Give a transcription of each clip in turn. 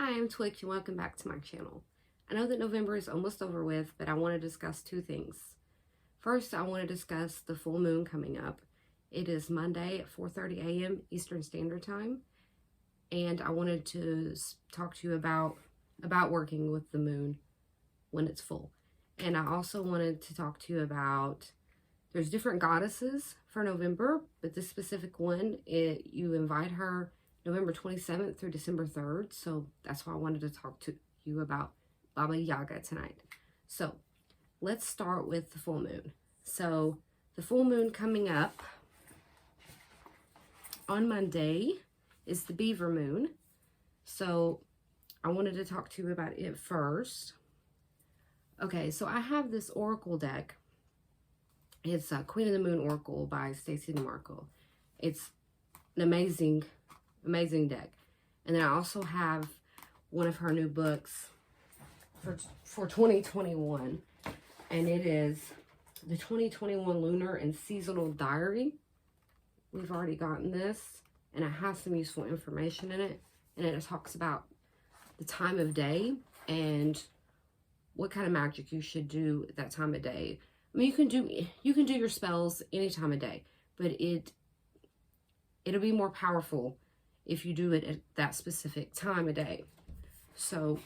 Hi, I'm Twix and welcome back to my channel. I know that November is almost over with, but I want to discuss two things. First, I want to discuss the full moon coming up. It is Monday at 4:30 a.m. Eastern Standard Time, and I wanted to talk to you about working with the moon when it's full. And I also wanted to talk to you about, there's different goddesses for November, but this specific one, you invite her November 27th through December 3rd. So that's why I wanted to talk to you about Baba Yaga tonight. So let's start with the full moon. So the full moon coming up on Monday is the Beaver Moon. So I wanted to talk to you about it first. Okay, so I have this oracle deck. It's Queen of the Moon Oracle by Stacey Demarco. It's an amazing deck. And then I also have one of her new books for 2021, and it is the 2021 Lunar and Seasonal Diary. We've already gotten this, and it has some useful information in it, and it talks about the time of day and what kind of magic you should do at that time of day. I mean, you can do your spells any time of day, but it'll be more powerful if you do it at that specific time of day. So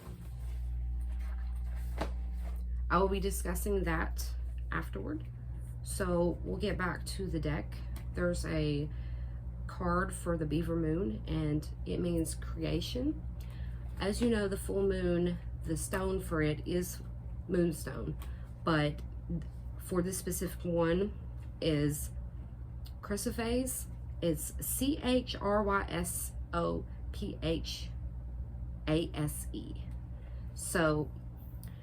I will be discussing that afterward. So we'll get back to the deck. There's a card for the Beaver Moon, and it means creation. As you know, the full moon, the stone for it is moonstone, but for this specific one is Chrysophase. It's Chrysophase. So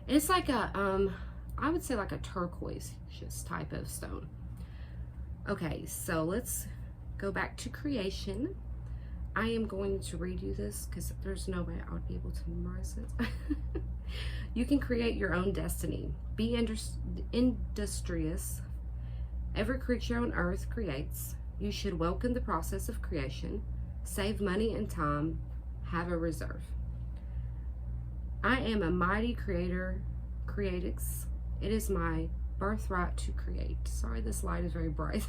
it's like a I would say like a turquoise type of stone. Okay, so let's go back to creation. I am going to read you this because there's no way I would be able to memorize it. You can create your own destiny. Be industrious. Every creature on earth creates. You should welcome the process of creation. Save money and time. Have a reserve. I am a mighty creatix. It is my birthright to create. Sorry, this light is very bright.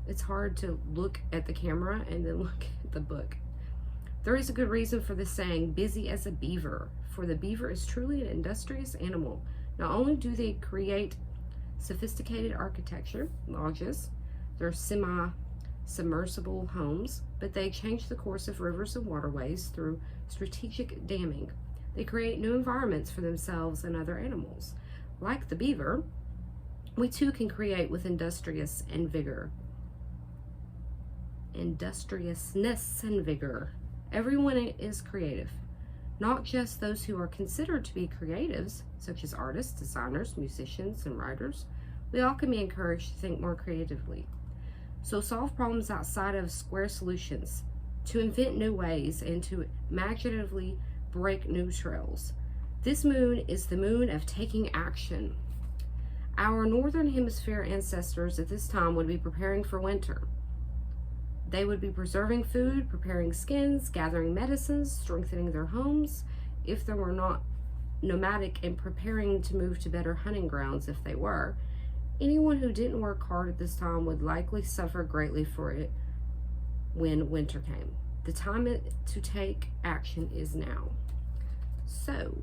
It's hard to look at the camera and then look at the book. There is a good reason for the saying, busy as a beaver, for the beaver is truly an industrious animal. Not only do they create sophisticated architecture, lodges, their semi-submersible homes, but they change the course of rivers and waterways through strategic damming. They create new environments for themselves and other animals. Like the beaver, we too can create with industriousness and vigor. Everyone is creative, not just those who are considered to be creatives, such as artists, designers, musicians, and writers. We all can be encouraged to think more creatively. So solve problems outside of square solutions, to invent new ways, and to imaginatively break new trails. This moon is the moon of taking action. Our northern hemisphere ancestors at this time would be preparing for winter. They would be preserving food, preparing skins, gathering medicines, strengthening their homes if they were not nomadic, and preparing to move to better hunting grounds if they were. Anyone who didn't work hard at this time would likely suffer greatly for it when winter came. The time to take action is now. So,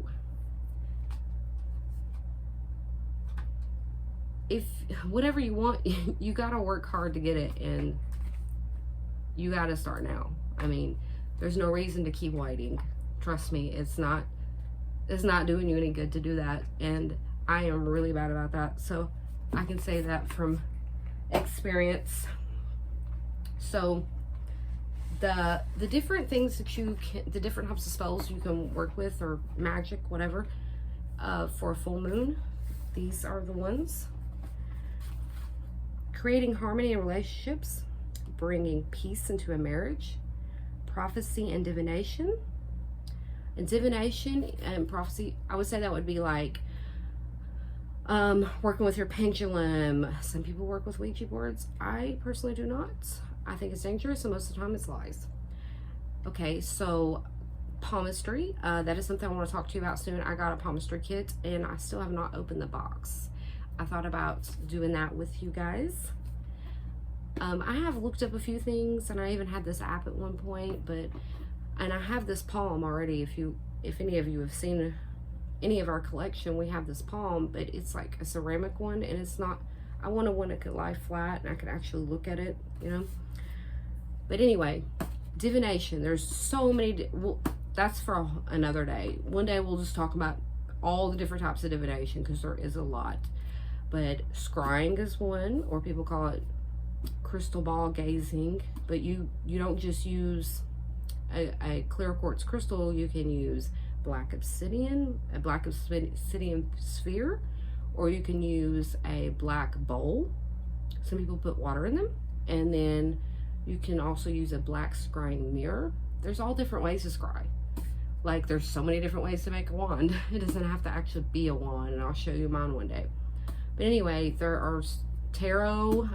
if whatever you want, you gotta work hard to get it, and you gotta start now. I mean, there's no reason to keep waiting. Trust me, it's not doing you any good to do that, and I am really bad about that. So I can say that from experience. So the different things that you can, the different types of spells you can work with, or magic, whatever, for a full moon, these are the ones. Creating harmony in relationships, bringing peace into a marriage, prophecy and divination. And divination and prophecy, I would say that would be like working with your pendulum. Some people work with Ouija boards. I personally do not. I think it's dangerous, and most of the time it's lies. Okay, so palmistry. That is something I want to talk to you about soon. I got a palmistry kit and I still have not opened the box. I thought about doing that with you guys. I have looked up a few things, and I even had this app at one point, and I have this palm already. If any of you have seen any of our collection, we have this palm, but it's like a ceramic one, and it's not, I wanted one that could lie flat and I could actually look at it, you know. But anyway, divination, there's so many, well, that's for another day. One day we'll just talk about all the different types of divination, because there is a lot. But scrying is one, or people call it crystal ball gazing, but you don't just use a clear quartz crystal. You can use black obsidian, a black obsidian sphere, or you can use a black bowl. Some people put water in them, and then you can also use a black scrying mirror. There's all different ways to scry. Like, there's so many different ways to make a wand. It doesn't have to actually be a wand, and I'll show you mine one day. But anyway, there are tarot,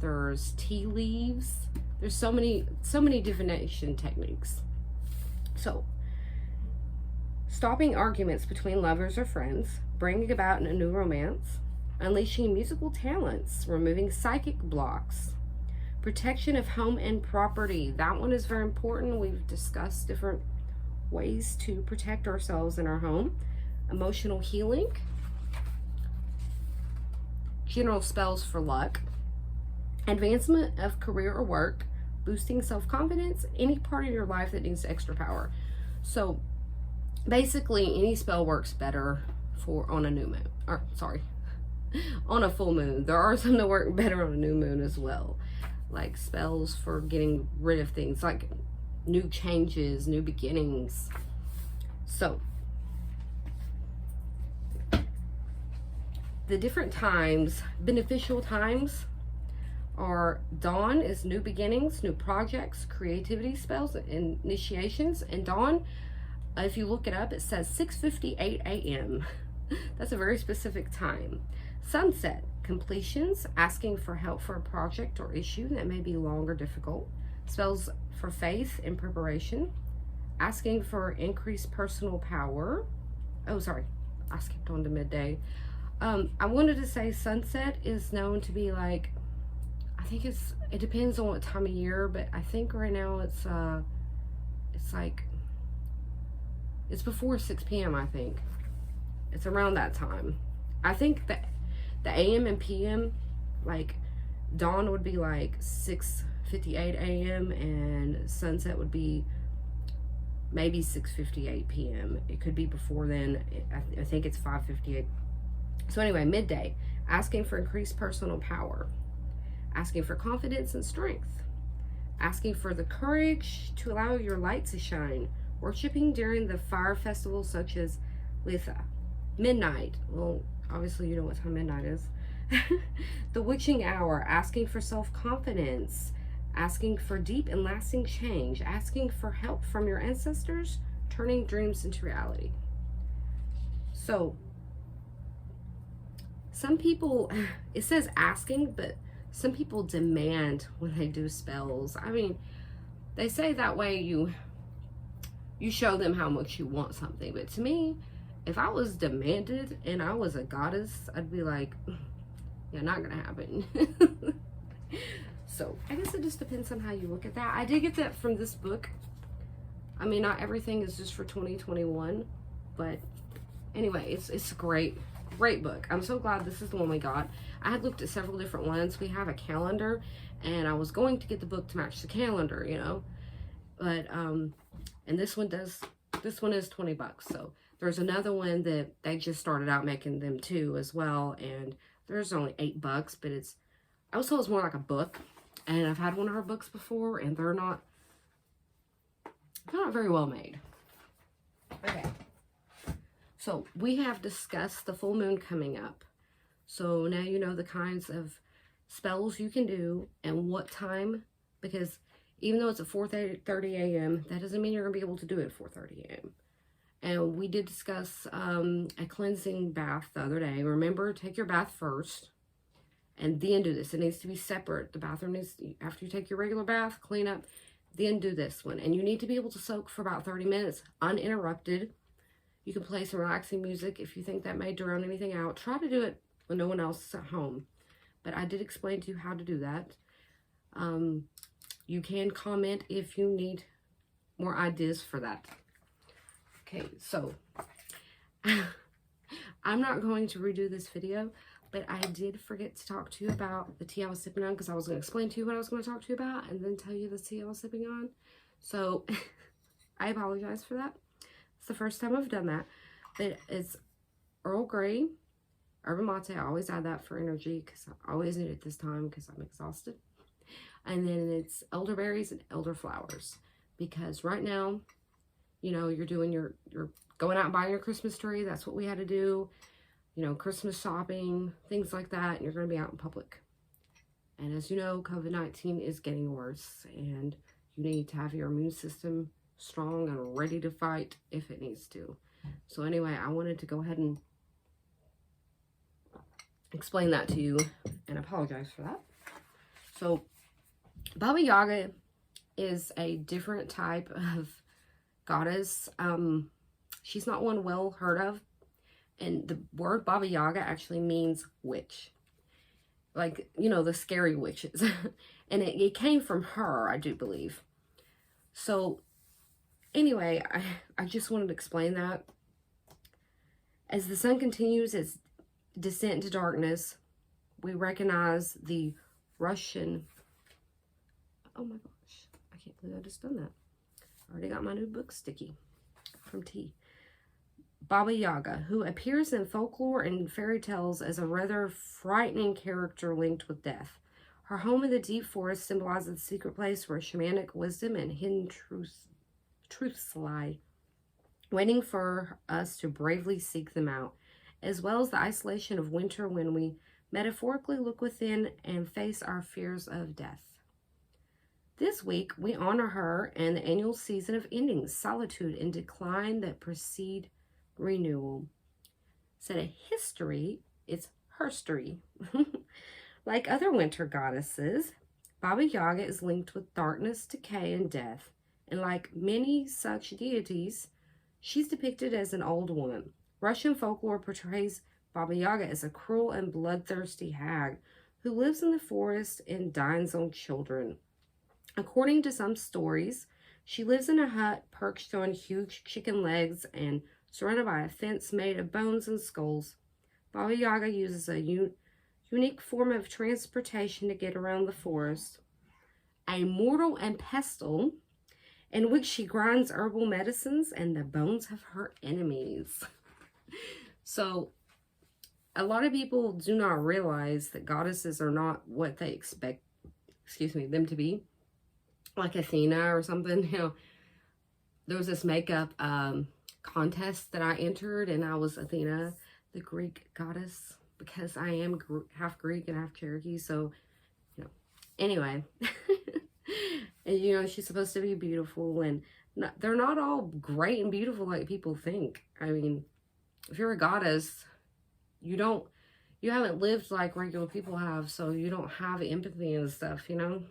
there's tea leaves. There's so many divination techniques. So, stopping arguments between lovers or friends, bringing about a new romance, unleashing musical talents, removing psychic blocks, protection of home and property. That one is very important. We've discussed different ways to protect ourselves in our home. Emotional healing, general spells for luck, advancement of career or work, boosting self-confidence, any part of your life that needs extra power. So basically any spell works better on a new moon, or sorry, on a full moon. There are some that work better on a new moon as well, like spells for getting rid of things, like new changes, new beginnings. So the different times, beneficial times, are dawn is new beginnings, new projects, creativity spells, and initiations. And dawn, if you look it up, it says 6:58 a.m. That's a very specific time. Sunset, completions, asking for help for a project or issue that may be long or difficult. Spells for faith and preparation, asking for increased personal power. Oh, sorry, I skipped on to midday. I wanted to say sunset is known to be like, I think it depends on what time of year, but I think right now it's like, it's before 6 p.m. I think. It's around that time. I think that the AM and PM, like dawn would be like 6:58 a.m. and sunset would be maybe 6:58 p.m. It could be before then. I think it's 5:58. So anyway, midday, asking for increased personal power, asking for confidence and strength, asking for the courage to allow your light to shine, worshiping during the fire festivals such as Litha. Midnight, well, obviously you know what time midnight is. The witching hour, asking for self-confidence, asking for deep and lasting change, asking for help from your ancestors, turning dreams into reality. So, some people, it says asking, but some people demand when they do spells. I mean, they say that way you show them how much you want something. But to me, if I was demanded and I was a goddess, I'd be like, yeah, not gonna happen. So I guess it just depends on how you look at that. I did get that from this book. I mean, not everything is just for 2021, but anyway, it's a great book. I'm so glad this is the one we got. I had looked at several different ones. We have a calendar, and I was going to get the book to match the calendar, you know, but and this one is 20 bucks. So there's another one that they just started out making them too as well, and there's only $8, but I was told it's more like a book, and I've had one of her books before, and they're not very well made. Okay. So we have discussed the full moon coming up. So now you know the kinds of spells you can do and what time, because even though it's at 4:30 a.m., that doesn't mean you're going to be able to do it at 4:30 a.m. And we did discuss a cleansing bath the other day. Remember, take your bath first and then do this. It needs to be separate. The bathroom needs, after you take your regular bath, clean up, then do this one. And you need to be able to soak for about 30 minutes uninterrupted. You can play some relaxing music if you think that may drown anything out. Try to do it when no one else is at home. But I did explain to you how to do that. You can comment if you need more ideas for that. Okay, so I'm not going to redo this video, but I did forget to talk to you about the tea I was sipping on, because I was going to explain to you what I was going to talk to you about and then tell you the tea I was sipping on. So I apologize for that. It's the first time I've done that. But it's Earl Grey, Herba Mate. I always add that for energy because I always need it this time because I'm exhausted. And then it's elderberries and elderflowers, because right now, you know, you're doing you're going out and buying your Christmas tree. That's what we had to do. You know, Christmas shopping, things like that. And you're going to be out in public. And as you know, COVID-19 is getting worse, and you need to have your immune system strong and ready to fight if it needs to. So anyway, I wanted to go ahead and explain that to you and apologize for that. So Baba Yaga is a different type of goddess. She's not one well heard of. And the word Baba Yaga actually means witch. Like, you know, the scary witches. And it came from her, I do believe. So, anyway, I just wanted to explain that. As the sun continues its descent into darkness, we recognize the Russian... Oh my gosh, I can't believe I just done that. I already got my new book sticky from tea. Baba Yaga, who appears in folklore and fairy tales as a rather frightening character linked with death. Her home in the deep forest symbolizes the secret place where shamanic wisdom and hidden truths lie, waiting for us to bravely seek them out, as well as the isolation of winter when we metaphorically look within and face our fears of death. This week, we honor her and the annual season of endings, solitude, and decline that precede renewal. Instead of history, it's herstory. Like other winter goddesses, Baba Yaga is linked with darkness, decay, and death. And like many such deities, she's depicted as an old woman. Russian folklore portrays Baba Yaga as a cruel and bloodthirsty hag who lives in the forest and dines on children. According to some stories, she lives in a hut perched on huge chicken legs and surrounded by a fence made of bones and skulls. Baba Yaga uses a unique form of transportation to get around the forest, a mortar and pestle in which she grinds herbal medicines and the bones of her enemies. So, a lot of people do not realize that goddesses are not what they expect, them to be. Like Athena or something, you know. There was this makeup contest that I entered, and I was Athena, the Greek goddess, because I am half Greek and half Cherokee. So, you know, anyway, and you know, she's supposed to be beautiful, and they're not all great and beautiful like people think. I mean, if you're a goddess, you haven't lived like regular people have, so you don't have empathy and stuff, you know.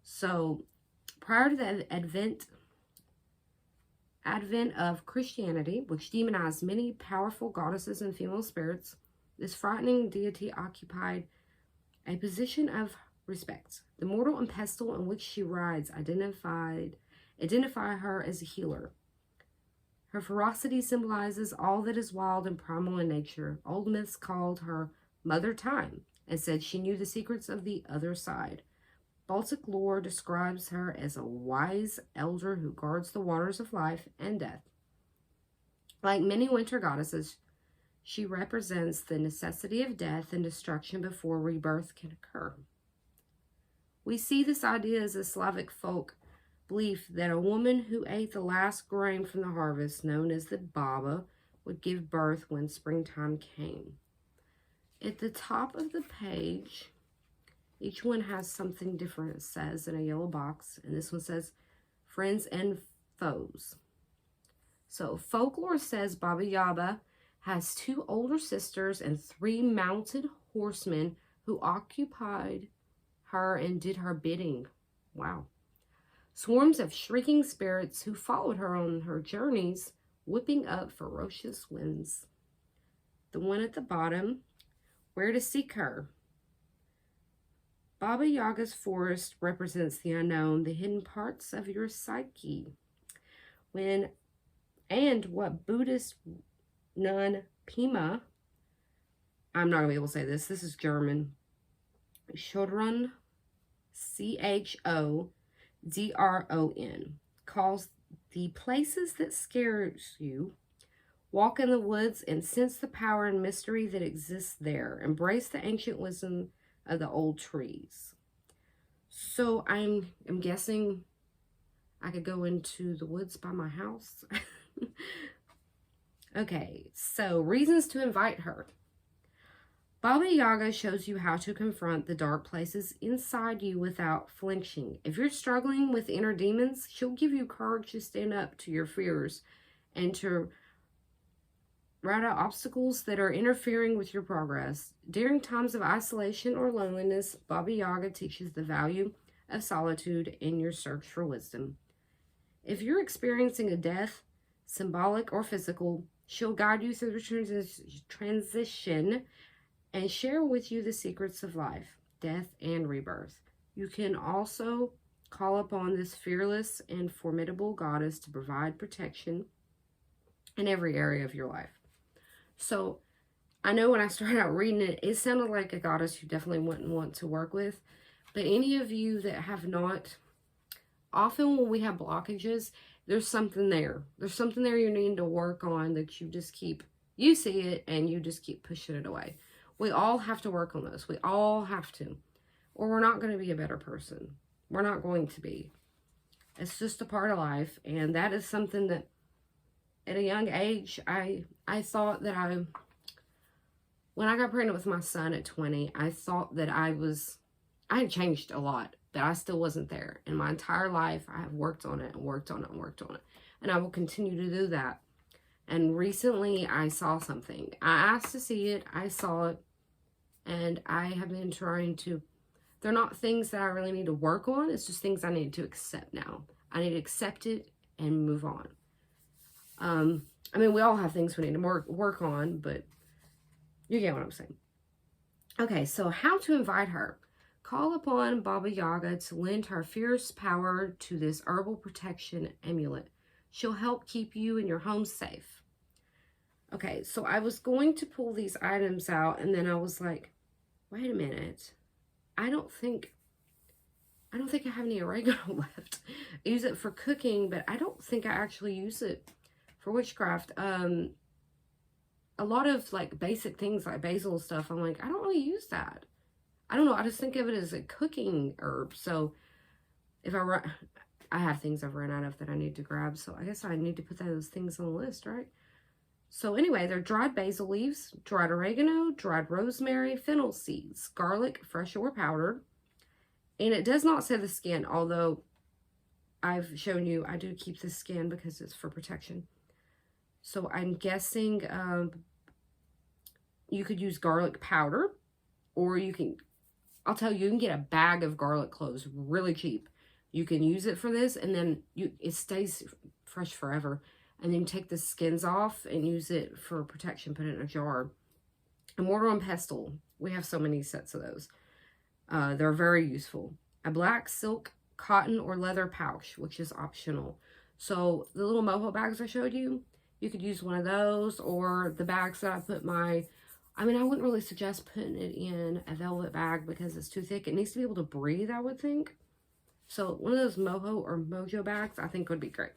So, prior to the advent of Christianity, which demonized many powerful goddesses and female spirits, this frightening deity occupied a position of respect. The mortar and pestle in which she rides identify her as a healer. Her ferocity symbolizes all that is wild and primal in nature. Old myths called her Mother Time and said she knew the secrets of the other side. Baltic lore describes her as a wise elder who guards the waters of life and death. Like many winter goddesses, she represents the necessity of death and destruction before rebirth can occur. We see this idea as a Slavic folk belief that a woman who ate the last grain from the harvest, known as the Baba, would give birth when springtime came. At the top of the page, each one has something different, it says, in a yellow box. And this one says, friends and foes. So, folklore says Baba Yaga has 2 older sisters and 3 mounted horsemen who occupied her and did her bidding. Wow. Swarms of shrieking spirits who followed her on her journeys, whipping up ferocious winds. The one at the bottom, where to seek her. Baba Yaga's forest represents the unknown, the hidden parts of your psyche. And what Buddhist nun Pima, I'm not going to be able to say this is German, Schodron, Chodron, calls the places that scares you. Walk in the woods and sense the power and mystery that exists there. Embrace the ancient wisdom of the old trees. So I'm guessing I could go into the woods by my house. Okay, so reasons to invite her. Baba Yaga shows you how to confront the dark places inside you without flinching. If you're struggling with inner demons, she'll give you courage to stand up to your fears and to rout out obstacles that are interfering with your progress. During times of isolation or loneliness, Baba Yaga teaches the value of solitude in your search for wisdom. If you're experiencing a death, symbolic or physical, she'll guide you through the transition and share with you the secrets of life, death, and rebirth. You can also call upon this fearless and formidable goddess to provide protection in every area of your life. So I know when I started out reading it, it sounded like a goddess you definitely wouldn't want to work with. But any of you that have not, often when we have blockages, there's something there. There's something there you need to work on that you see it and you just keep pushing it away. We all have to work on this. We all have to. Or we're not going to be a better person. We're not going to be. It's just a part of life. And that is something that at a young age, I thought that when I got pregnant with my son at 20, I thought that I had changed a lot, but I still wasn't there. In my entire life, I have worked on it and worked on it and worked on it. And I will continue to do that. And recently I saw something. I asked to see it. I saw it. And I have been trying to, they're not things that I really need to work on. It's just things I need to accept now. I need to accept it and move on. I mean, we all have things we need to work on, but you get what I'm saying. Okay, so how to invite her. Call upon Baba Yaga to lend her fierce power to this herbal protection amulet. She'll help keep you and your home safe. Okay, so I was going to pull these items out, and then I was like, wait a minute. I don't think I have any oregano left. I use it for cooking, but I don't think I actually use it for witchcraft. A lot of like basic things like basil stuff, I'm like, I don't really use that. I don't know. I just think of it as a cooking herb. So if I have things I've run out of that I need to grab. So I guess I need to put those things on the list, right? So anyway, they're dried basil leaves, dried oregano, dried rosemary, fennel seeds, garlic, fresh or powdered. And it does not say the skin, although I've shown you I do keep the skin because it's for protection. So I'm guessing you could use garlic powder, or I'll tell you, you can get a bag of garlic cloves really cheap. You can use it for this, and then it stays fresh forever. And then take the skins off and use it for protection. Put it in a jar. A mortar and pestle. We have so many sets of those. They're very useful. A black silk, cotton, or leather pouch, which is optional. So the little moho bags I showed you, you could use one of those, or the bags that I put I wouldn't really suggest putting it in a velvet bag because it's too thick. It needs to be able to breathe, I would think. So one of those moho or mojo bags I think would be great.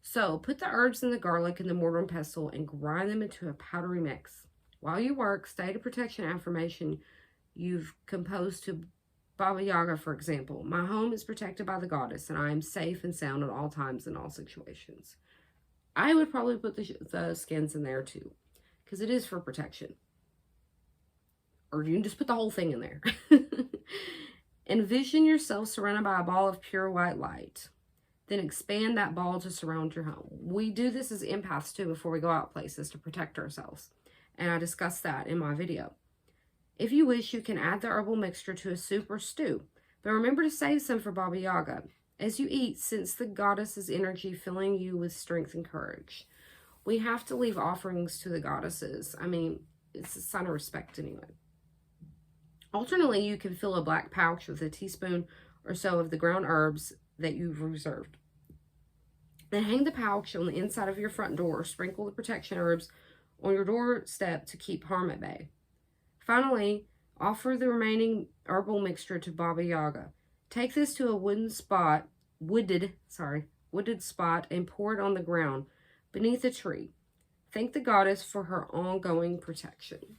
So put the herbs and the garlic in the mortar and pestle and grind them into a powdery mix. While you work, state a protection affirmation you've composed to Baba Yaga, for example. My home is protected by the goddess, and I am safe and sound at all times in all situations. I would probably put the skins in there too, because it is for protection. Or you can just put the whole thing in there. Envision yourself surrounded by a ball of pure white light. Then expand that ball to surround your home. We do this as empaths too before we go out places to protect ourselves. And I discussed that in my video. If you wish, you can add the herbal mixture to a soup or stew. But remember to save some for Baba Yaga. as you eat, sense the goddess's energy filling you with strength and courage. We have to leave offerings to the goddesses. I mean, it's a sign of respect anyway. Alternately, you can fill a black pouch with a teaspoon or so of the ground herbs that you've reserved. Then hang the pouch on the inside of your front door. Sprinkle the protection herbs on your doorstep to keep harm at bay. Finally, offer the remaining herbal mixture to Baba Yaga. Take this to a wooded spot and pour it on the ground beneath a tree. Thank the goddess for her ongoing protection.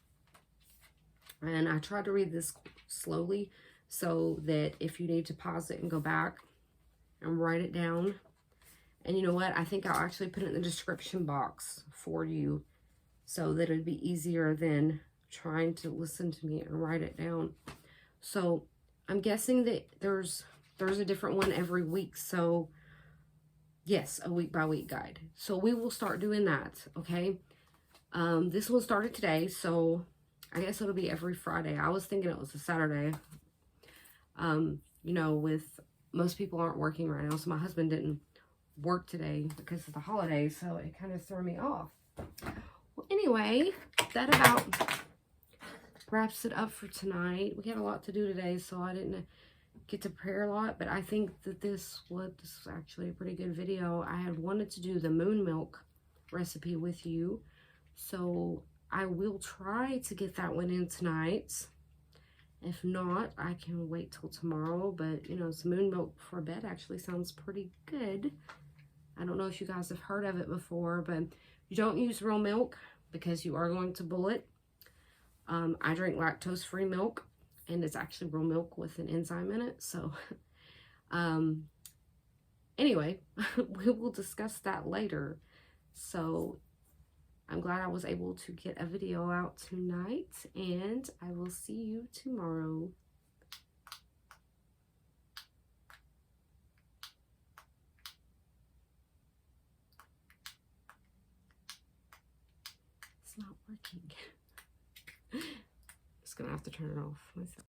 And I tried to read this slowly so that if you need to pause it and go back and write it down. And you know what? I think I'll actually put it in the description box for you so that it'd be easier than trying to listen to me and write it down. So I'm guessing that there's a different one every week. So yes, a week by week guide. So we will start doing that, okay? This one started today, so I guess it'll be every Friday. I was thinking it was a Saturday. You know, with most people aren't working right now, so my husband didn't work today because of the holidays, so it kind of threw me off. Well, anyway, that about wraps it up for tonight. We had a lot to do today, so I didn't get to prepare a lot, but I think that this was actually a pretty good video. I had wanted to do the moon milk recipe with you, so I will try to get that one in tonight. If not, I can wait till tomorrow, but you know, some moon milk for bed actually sounds pretty good. I don't know if you guys have heard of it before, but you don't use real milk because you are going to bullet. I drink lactose-free milk, and it's actually real milk with an enzyme in it. So, anyway, we will discuss that later. So, I'm glad I was able to get a video out tonight, and I will see you tomorrow. It's not working. Just gonna have to turn it off myself.